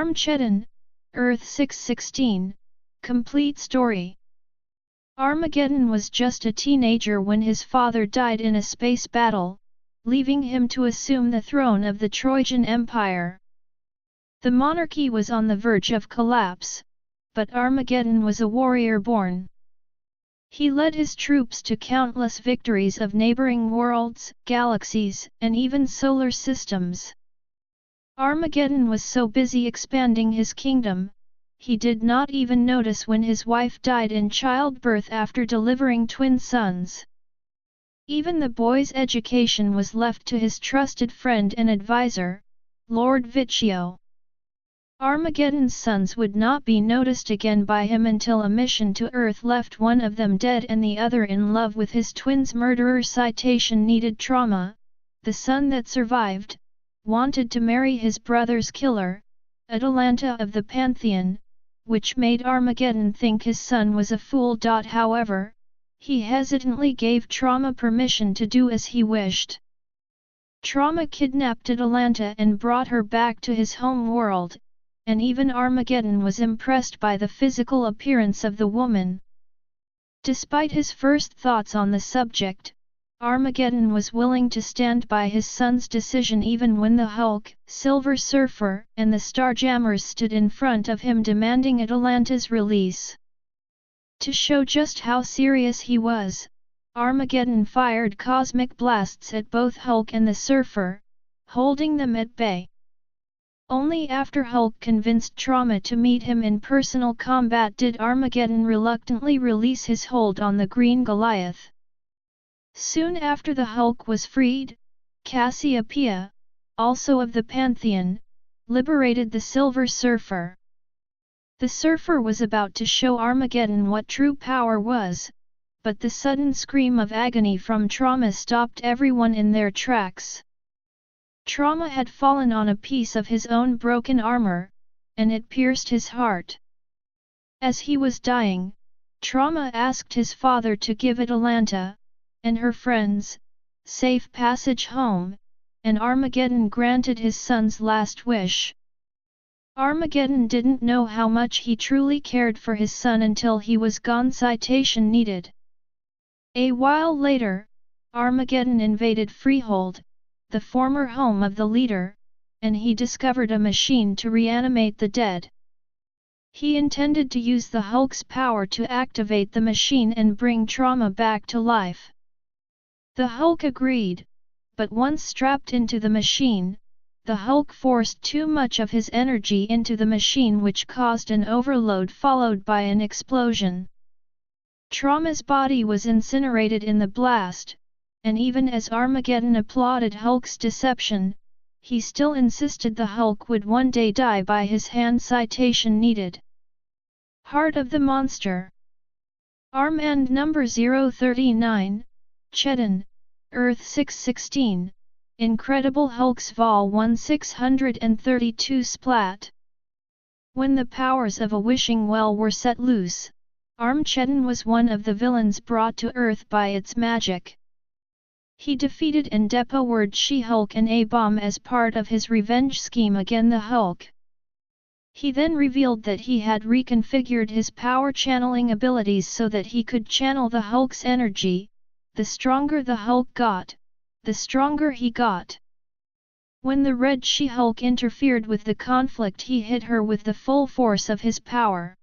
Armageddon, Earth 616, Complete Story. Armageddon was just a teenager when his father died in a space battle, leaving him to assume the throne of the Trojan Empire. The monarchy was on the verge of collapse, but Armageddon was a warrior born. He led his troops to countless victories of neighboring worlds, galaxies, and even solar systems. Armageddon was so busy expanding his kingdom, he did not even notice when his wife died in childbirth after delivering twin sons. Even the boy's education was left to his trusted friend and advisor, Lord Viccio. Armageddon's sons would not be noticed again by him until a mission to Earth left one of them dead and the other in love with his twin's murderer. Needed trauma. The son that survived wanted to marry his brother's killer, Atalanta of the Pantheon, which made Armageddon think his son was a fool. However, he hesitantly gave Trauma permission to do as he wished. Trauma kidnapped Atalanta and brought her back to his home world, and even Armageddon was impressed by the physical appearance of the woman. Despite his first thoughts on the subject, Armageddon was willing to stand by his son's decision even when the Hulk, Silver Surfer, and the Starjammers stood in front of him demanding Atalanta's release. To show just how serious he was, Armageddon fired cosmic blasts at both Hulk and the Surfer, holding them at bay. Only after Hulk convinced Trauma to meet him in personal combat did Armageddon reluctantly release his hold on the Green Goliath. Soon after the Hulk was freed, Cassiopeia, also of the Pantheon, liberated the Silver Surfer. The Surfer was about to show Armageddon what true power was, but the sudden scream of agony from Trauma stopped everyone in their tracks. Trauma had fallen on a piece of his own broken armor, and it pierced his heart. As he was dying, Trauma asked his father to give Atalanta and her friends safe passage home, and Armageddon granted his son's last wish. Armageddon didn't know how much he truly cared for his son until he was gone. Needed. A while later, Armageddon invaded Freehold, the former home of the leader, and he discovered a machine to reanimate the dead. He intended to use the Hulk's power to activate the machine and bring Trauma back to life. The Hulk agreed, but once strapped into the machine, the Hulk forced too much of his energy into the machine, which caused an overload followed by an explosion. Trauma's body was incinerated in the blast, and even as Armageddon applauded Hulk's deception, he still insisted the Hulk would one day die by his hand. Needed. Heart of the Monster. Armand number 039, Chetan, Earth 616, Incredible Hulks Vol 1 632 Splat. When the powers of a wishing well were set loose, Armageddon was one of the villains brought to Earth by its magic. He defeated and depowered She-Hulk and A-Bomb as part of his revenge scheme against the Hulk. He then revealed that he had reconfigured his power channeling abilities so that he could channel the Hulk's energy. The stronger the Hulk got, the stronger he got. When the Red She-Hulk interfered with the conflict, he hit her with the full force of his power.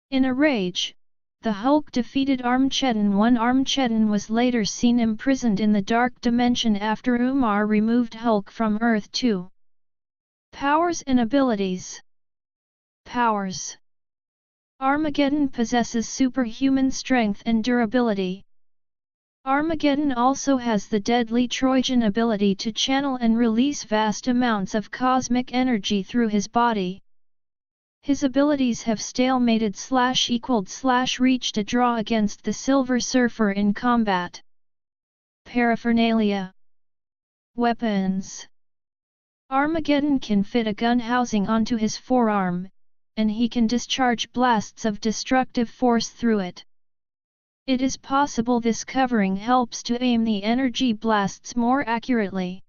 In a rage, the Hulk defeated Armageddon. Armageddon was later seen imprisoned in the Dark Dimension after Umar removed Hulk from Earth 2. Powers and abilities. Powers. Armageddon possesses superhuman strength and durability. Armageddon also has the deadly Trojan ability to channel and release vast amounts of cosmic energy through his body. His abilities have stalemated/reached a draw against the Silver Surfer in combat. Paraphernalia. Weapons. Armageddon can fit a gun housing onto his forearm, and he can discharge blasts of destructive force through it. It is possible this covering helps to aim the energy blasts more accurately.